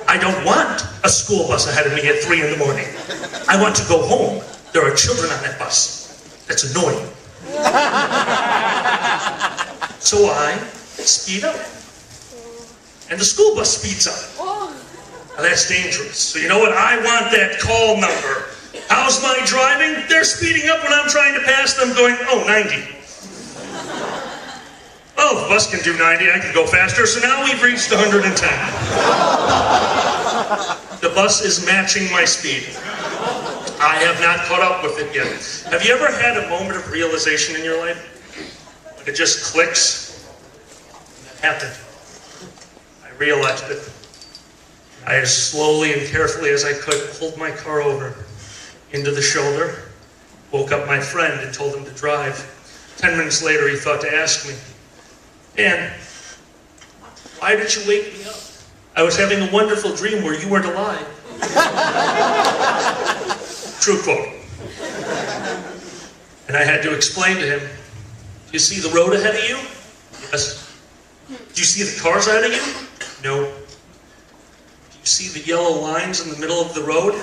I don't want a school bus ahead of me at 3 in the morning. I want to go home. There are children on that bus. That's annoying. So I speed up. And the school bus speeds up. Now that's dangerous. So you know what? I want that call number. How's my driving? They're speeding up when I'm trying to pass them going, oh, 90. Oh, the bus can do 90, I can go faster, so now we've reached 110. The bus is matching my speed. I have not caught up with it yet. Have you ever had a moment of realization in your life? Like it just clicks? It happened. I realized it. I, as slowly and carefully as I could, pulled my car over into the shoulder, woke up my friend and told him to drive. 10 minutes later, he thought to ask me, Dan, why did you wake me up? I was having a wonderful dream where you weren't alive. True quote. And I had to explain to him, do you see the road ahead of you? Yes. Do you see the cars ahead of you? No. Do you see the yellow lines in the middle of the road?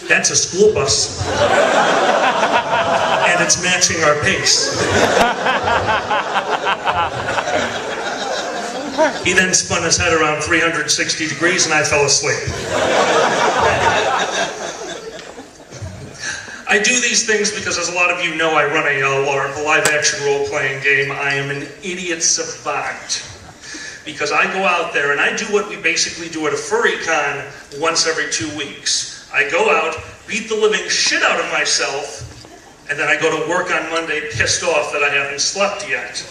That's a school bus. And it's matching our pace. He then spun his head around 360 degrees and I fell asleep. I do these things because, as a lot of you know, I run a LARP, a live-action role-playing game. I am an idiot savant. Because I go out there and I do what we basically do at a furry con once every 2 weeks. I go out, beat the living shit out of myself, and then I go to work on Monday pissed off that I haven't slept yet.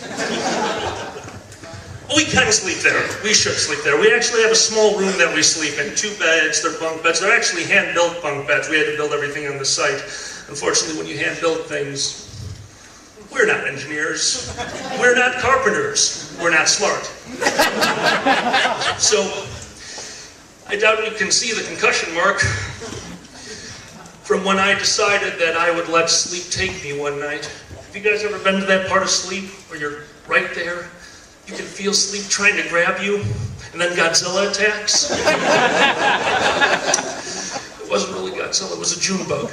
We kind of sleep there. We should sleep there. We actually have a small room that we sleep in. 2 beds, they're bunk beds. They're actually hand-built bunk beds. We had to build everything on the site. Unfortunately, when you hand-build things, we're not engineers. We're not carpenters. We're not smart. So, I doubt you can see the concussion mark from when I decided that I would let sleep take me one night. Have you guys ever been to that part of sleep where you're right there? You can feel sleep trying to grab you, and then Godzilla attacks? It wasn't really Godzilla, it was a June bug.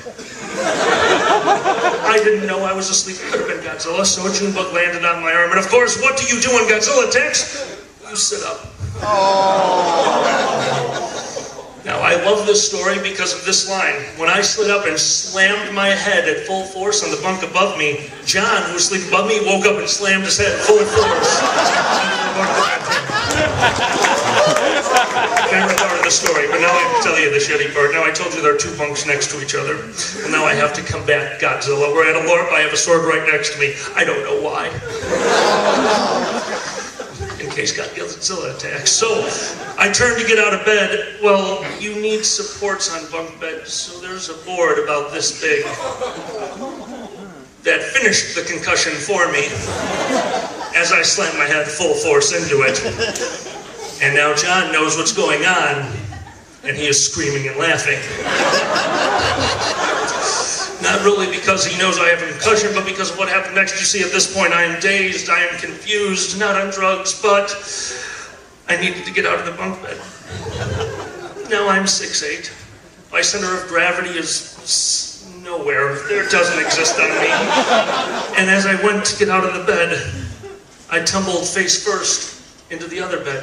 I didn't know I was asleep. It could have been Godzilla, so a June bug landed on my arm. And of course, what do you do when Godzilla attacks? You sit up. Now, I love this story because of this line. When I slid up and slammed my head at full force on the bunk above me, John, who was sleeping above me, woke up and slammed his head full force. Favorite part of the story, but now I have to tell you the shitty part. Now I told you there are 2 bunks next to each other. Well, now I have to combat Godzilla. We're at a LARP, I have a sword right next to me. I don't know why. In case Godzilla attacks. So, I turned to get out of bed. Well, you need supports on bunk beds, so there's a board about this big that finished the concussion for me as I slammed my head full force into it. And now John knows what's going on, and he is screaming and laughing. Not really because he knows I have a concussion, but because of what happened next. You see, at this point, I am dazed, I am confused, not on drugs, but I needed to get out of the bunk bed. Now I'm 6'8". My center of gravity is nowhere. It doesn't exist on me. And as I went to get out of the bed, I tumbled face first into the other bed.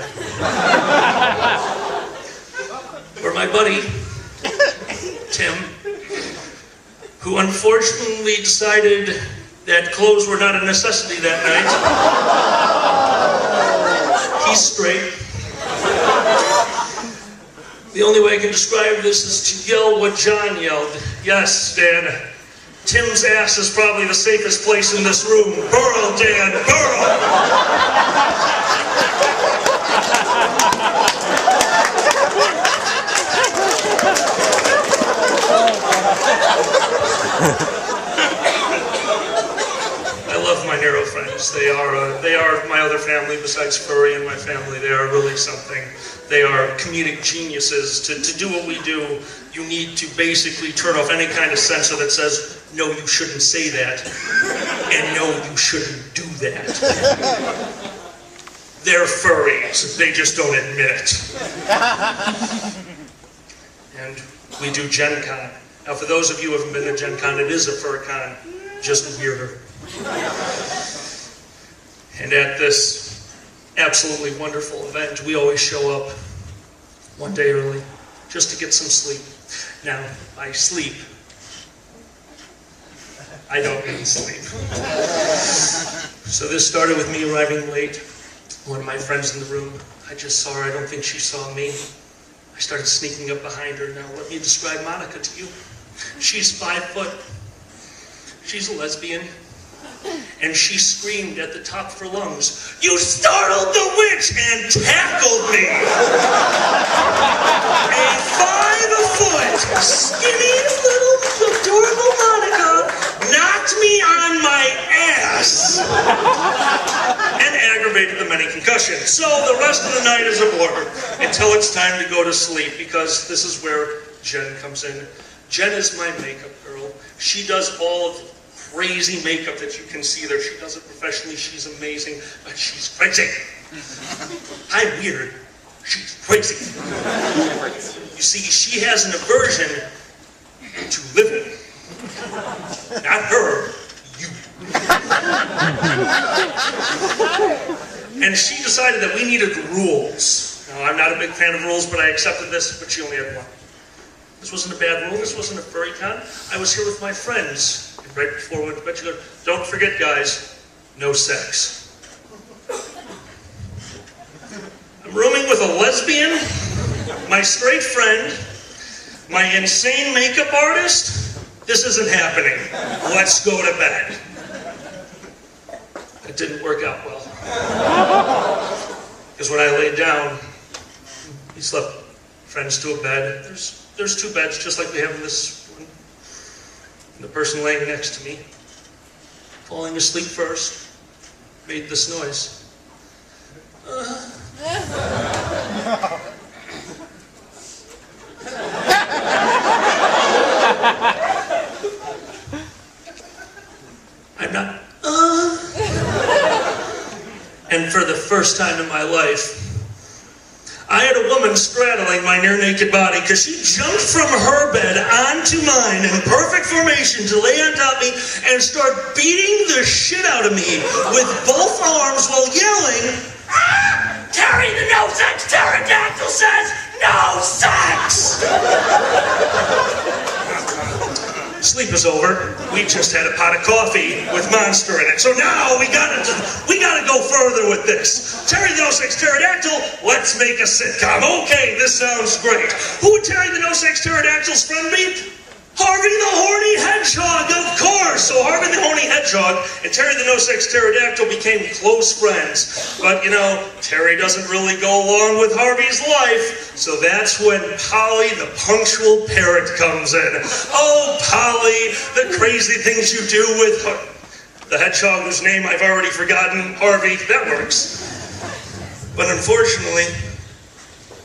Where my buddy, Tim, who unfortunately decided that clothes were not a necessity that night. He's straight. The only way I can describe this is to yell what John yelled. Yes, Dan, Tim's ass is probably the safest place in this room. Burrow, Dan, burrow! I love my hero friends. They are my other family besides furry and my family. They are really something. They are comedic geniuses. To do what we do, you need to basically turn off any kind of censor that says, no, you shouldn't say that, and no, you shouldn't do that. They're furries. They just don't admit it. And we do Gen Con. Now, for those of you who haven't been to Gen Con, it is a fur con, just weirder. And at this absolutely wonderful event, we always show up one day early just to get some sleep. Now, by sleep, I don't mean sleep. So this started with me arriving late. One of my friends in the room, I just saw her. I don't think she saw me. I started sneaking up behind her. Now, let me describe Monica to you. She's 5 foot. She's a lesbian. And she screamed at the top of her lungs, "You startled the witch!" and tackled me. A 5-foot, skinny, little, adorable Monica knocked me on my ass and aggravated the many concussions. So the rest of the night is a blur until it's time to go to sleep, because this is where Jen comes in. Jen is my makeup girl. She does all of the crazy makeup that you can see there. She does it professionally. She's amazing, but she's crazy. I'm weird. She's crazy. You see, she has an aversion to living. Not her, you. And she decided that we needed rules. Now, I'm not a big fan of rules, but I accepted this, but she only had one. This wasn't a bad rule. This wasn't a furry con. I was here with my friends. And right before we went to bed, she goes, "Don't forget, guys, no sex." I'm rooming with a lesbian, my straight friend, my insane makeup artist. This isn't happening. Let's go to bed. It didn't work out well. Because when I laid down, he slept friends to a bed. There's 2 beds, just like we have in this one. And the person laying next to me, falling asleep first, made this noise. I'm not, And for the first time in my life, I had a woman straddling my near-naked body because she jumped from her bed onto mine in perfect formation to lay on top of me and start beating the shit out of me with both arms while yelling, "Ah! Terry the no-sex pterodactyl says no sex!" Sleep is over. We just had a pot of coffee with Monster in it. So now we gotta go further with this. Terry the No-Sex Pterodactyl, let's make a sitcom. Okay, this sounds great. Who would Terry the No-Sex Pterodactyl's friend be? Harvey the Horny Hedgehog, of course! So Harvey the Horny Hedgehog and Terry the No-Sex Pterodactyl became close friends. But, you know, Terry doesn't really go along with Harvey's life, so that's when Polly the Punctual Parrot comes in. Oh, Polly, the crazy things you do with the hedgehog whose name I've already forgotten, Harvey, that works. But unfortunately,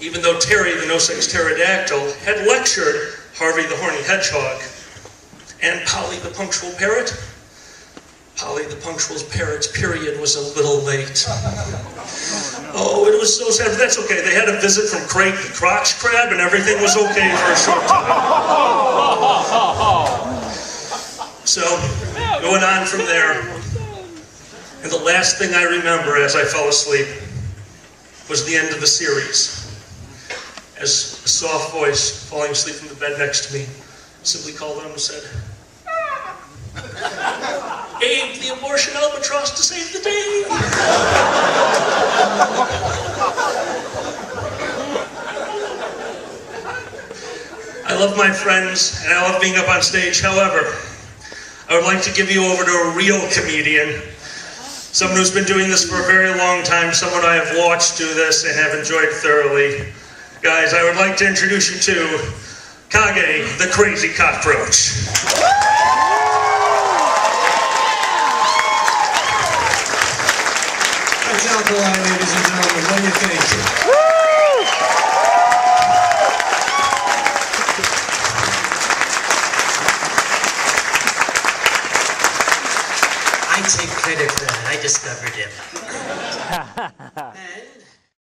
even though Terry the No-Sex Pterodactyl had lectured Harvey the Horny Hedgehog and Polly the Punctual Parrot, Polly the Punctual Parrot's period was a little late. Oh, it was so sad, but that's okay. They had a visit from Craig the Crotch Crab and everything was okay for a short time. So, going on from there, and the last thing I remember as I fell asleep was the end of the series. As a soft voice, falling asleep in the bed next to me, simply called on him and said, "Abe, the abortion albatross to save the day." I love my friends, and I love being up on stage. However, I would like to give you over to a real comedian, someone who's been doing this for a very long time, someone I have watched do this and have enjoyed thoroughly. Guys, I would like to introduce you to Kage, the crazy cockroach. That's Alkali, ladies and gentlemen. What do you think? I take credit for that. I discovered him. And